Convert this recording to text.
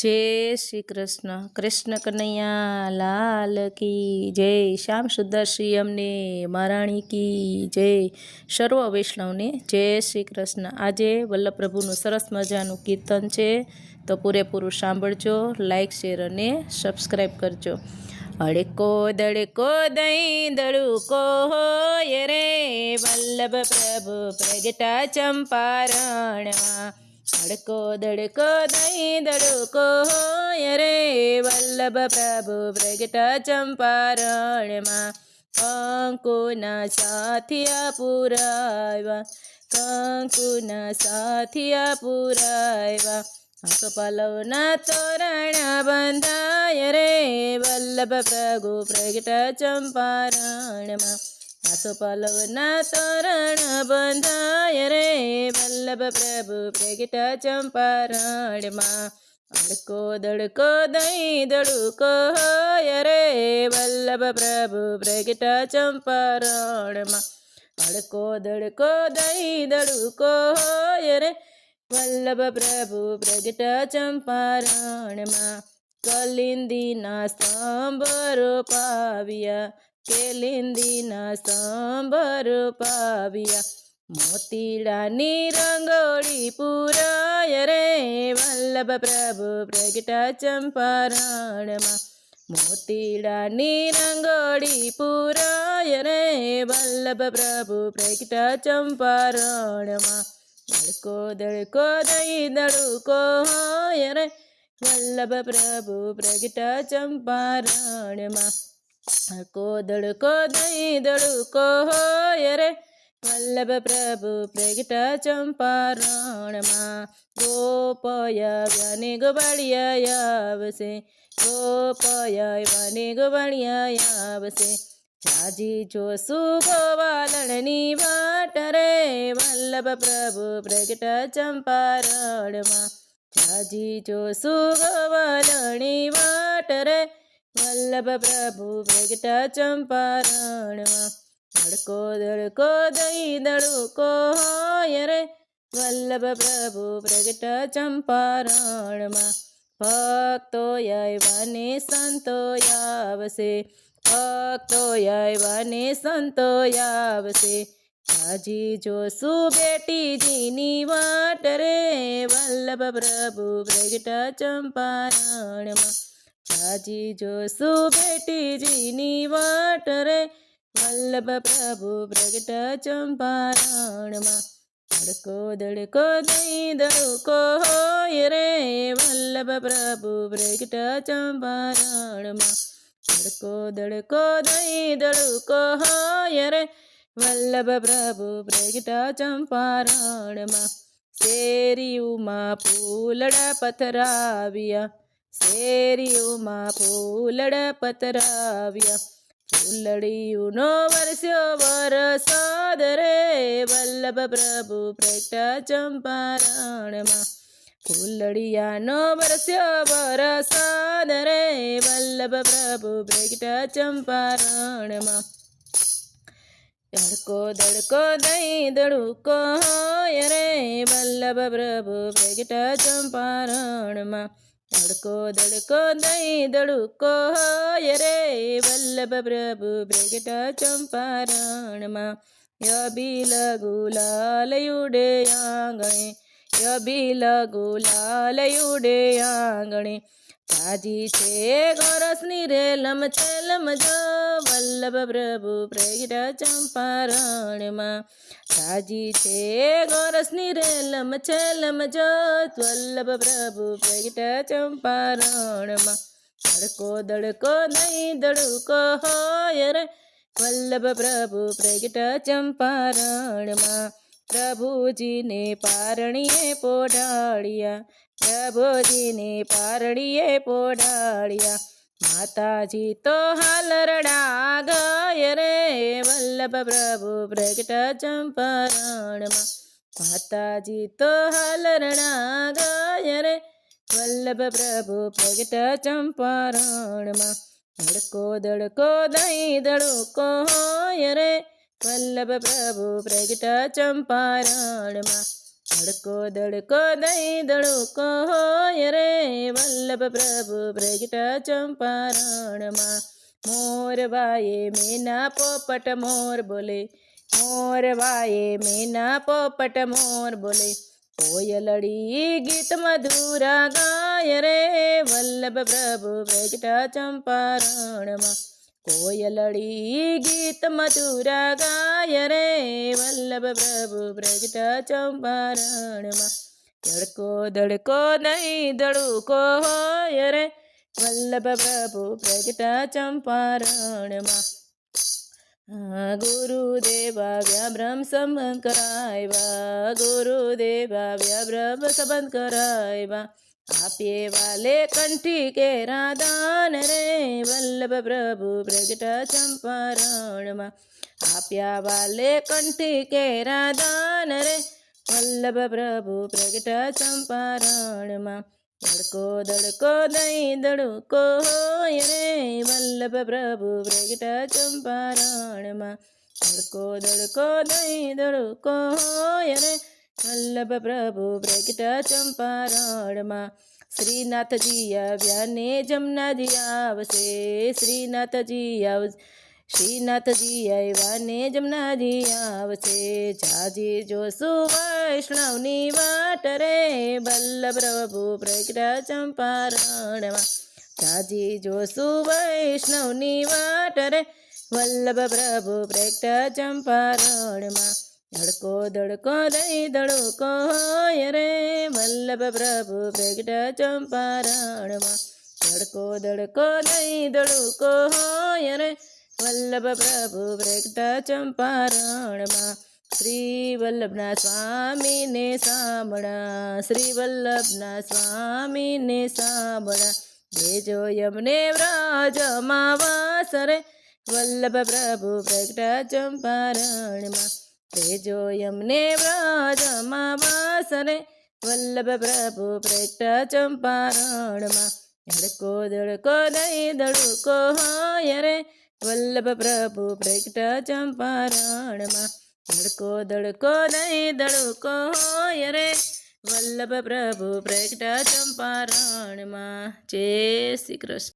जय श्री कृष्ण। कृष्ण कन्हैया लाल की जय। श्याम सुंदर श्री अमने महाराणी की जय। सर्व वैष्णव ने जय श्री कृष्ण। आजे वल्लभ प्रभुનું સરસ મજાનું કીર્તન છે, તો પૂરેપૂરું સાંભળજો, લાઈક શેર અને સબસ્ક્રાઈબ કરજો। અડકો દડકો દહીં દડુકો હોય રે, વલ્લભ પ્રભુ પ્રગટા ચંપારણમાં। અડકો દડકો દહીં દડુકો હોય રે, વલ્લભ પ્રભુ પ્રગટા ચંપારણમાં। કંકુના સાથિયા પુરાવ્યા, કંકુના સાથિયા પુરાવ્યા। આસોપાલવના તોરણ બંધાય રે, વલ્લભ પ્રભુ પ્રગટા ચંપારણમાં। આસોપાલવના તોરણ બંધાય રે, વલ્લભ પ્રભુ પ્રગટા ચંપારણમાં। અડકો દડકો દહીં દડુકો હોય રે, વલ્લભ પ્રભુ પ્રગટા ચંપારણમાં। અડકો દડકો દહીં દડુકો હોય રે, વલ્લભ પ્રભુ પ્રગટા ચંપારણમાં। કલિંદીના સ્તંભ રોપાવ્યા, કેલિંદીના સ્તંભ રોપાવ્યા। મોતીડાની રંગોળી પુરાય રે, વલ્લભ પ્રભુ પ્રગટા ચંપારણમાં। મોતીડાની રંગોળી પુરાય રે, વલ્લભ પ્રભુ પ્રગટા ચંપારણમાં। અડકો દડકો દહીં દડુકો હોય રે, વલ્લભ પ્રભુ પ્રગટા ચંપારણમાં। અડકો દડકો દહીં દડુકો હોય રે, વલ્લભ પ્રભુ પ્રગટા ચંપારણમાં। ગોપયાવ્યાને ગોવાળિયા આવશે, ગોપયાવ્યાને ગોવાળિયા આવશે। જાજી જોશું ગોવાલણની વાટ રે, વલ્લભ પ્રભુ પ્રગટા ચંપારણમાં। જાજી જોશું ગોવાલણની વાટ રે, વલ્લભ પ્રભુ પ્રગટા ચંપારણમાં। અડકો દડકો દહીં દડુકો હોય રે, વલ્લભ પ્રભુ પ્રગટા ચંપારણમાં। ભક્તો આવ્યા ને સંતો આવશે, ભક્તો આવ્યા ને સંતો આવશે। જાજી જોશું બેટીજીની વાટ રે, વલ્લભ પ્રભુ પ્રગટા ચંપારણમાં। જાજી જોશું બેટીજીની વાટ રે, વલ્લભ પ્રભુ પ્રગટા ચંપારણમાં। અડકો દડકો દહીં દડુકો હોય રે, વલ્લભ પ્રભુ પ્રગટા ચંપારણમાં। અડકો દડકો દહીં દડુકો હોય રે, વલ્લભ પ્રભુ પ્રગટા ચંપારણમાં। શેરીઓમાં ફૂલડા પથરાવ્યા, શેરીઓમાં ફૂલડા પથરાવ્યા। ફૂલડીઓનો વરસ્યો વરસાદ રે, વલ્લભ પ્રભુ પ્રગટા ચંપારણમાં। ફૂલડિયાનો વરસ્યો વરસાદ રે, વલ્લભ પ્રભુ પ્રગટા ચંપારણમાં। અડકો દડકો દહીં દડુકો હોય રે, વલ્લભ પ્રભુ પ્રગટા ચંપારણમાં। અડકો દડકો દહીં દડુકો હોય રે, વલ્લભ પ્રભુ પ્રગટા ચંપારણમાં। યબીલ ગુલાલ ઉડે આંગણે, યબીલ ગુલાલ ઉડે આંગણે। જાજી છે ગોરસની રેલમ છેલમ જો, વલ્લભ પ્રભુ પ્રગટા ચંપારણમાં। જાજી છે ગોરસની રેલમ છેલમ જો, વલ્લભ પ્રભુ પ્રગટા ચંપારણમાં। અડકો દડકો દહીં દડુકો હોય રે, વલ્લભ પ્રભુ પ્રગટા ચંપારણમાં। પ્રભુજીને પારણીએ પોઢાળ્યા, પ્રભુજીને પારણીએ પોઢાળ્યા। માતાજી તો હાલરડા ગાય રે, વલ્લભ પ્રભુ પ્રગટા ચંપારણમાં। માતાજી તો હાલરડા ગાય રે, વલ્લભ પ્રભુ પ્રગટા ચંપારણમાં। અડકો દડકો દહીં દડુકો હોય રે, વલ્લભ પ્રભુ પ્રગટા ચંપારણમાં। અડકો દડકો દહીં દડુકો હોય રે, વલ્લભ વલ્લભ પ્રભુ પ્રગટા ચંપારણમાં. મોર વાયે મેના પોપટ મોર બોલે, મોર વાયે મેના પોપટ મોર બોલે, કોયલડી ગીત મધુરા ગાય રે વલ્લભ પ્રભુ પ્રગટા ચંપારણમાં. કોયલડી ગીત મધુરા ગાય રે વલ્લભ પ્રભુ પ્રગટા ચંપારણમાં. ધડકો ધડકો નહીં ધડુકો હોય રે વલ્લભ પ્રભુ પ્રગટા ચંપારણમાં. ગુરુદેવ આવ્યા બ્રહ્મ સંબંધ કરાવ્યા, ગુરુદેવ આવ્યા બ્રહ્મ સંબંધ કરાવ્યા. આપીએ વાલે કંઠી કેરા દાન રે વલ્લભ પ્રભુ પ્રગટા ચંપારણમાં. આપ્યા વાલે કંઠી કેરા દાન રે વલ્લભ પ્રભુ પ્રગટા ચંપારણમાં. ધડકો ધડકો દહીં ધડુકો હોય રે વલ્લભ પ્રભુ પ્રગટા ચંપારણમાં. ધડકો ધડકો દહીં ધડુકો હોય રે વલ્લભ પ્રભુ પ્રગટા ચંપારણમાં. શ્રીનાથજી આવ્યા ને જમનાજી આવશે, શ્રીનાથજી આવશે, શ્રીનાથજી આવ્યા ને જમનાજી આવશે. જાજી જોશું વૈષ્ણવની વાટ રે વલ્લભ પ્રભુ પ્રગટા ચંપારણમાં. જાજી જોશું વૈષ્ણવની વાટ રે વલ્લભ પ્રભુ પ્રગટા ચંપારણમાં. ધડકો ધડકો દહીં ધડકો હોય રે વલ્લભ પ્રભુ પ્રગટા ચંપારણમાં. ધડકો ધડકો દહીં ધડકો હોય રે વલ્લભ પ્રભુ પ્રગટા ચંપારણમાં. શ્રી વલ્લભના સ્વામીને સાંભળા, શ્રી વલ્લભના સ્વામીને સાંભળા. દેજો યમને વ્રજમાં વાસ રે વલ્લભ પ્રભુ પ્રગટા ચંપારણમાં. દેજો યમને વ્રજમાં વાસ રે વલ્લભ પ્રભુ પ્રગટા ચંપારણમાં. ધડકો ધડકો દહીં ધડકો હોય રે વલ્લભ પ્રભુ પ્રગટા ચંપારણમાં. ધડકો ધડકો દહીં ધડકો હોય રે વલ્લભ પ્રભુ પ્રગટા ચંપારણમાં. જય શ્રી કૃષ્ણ.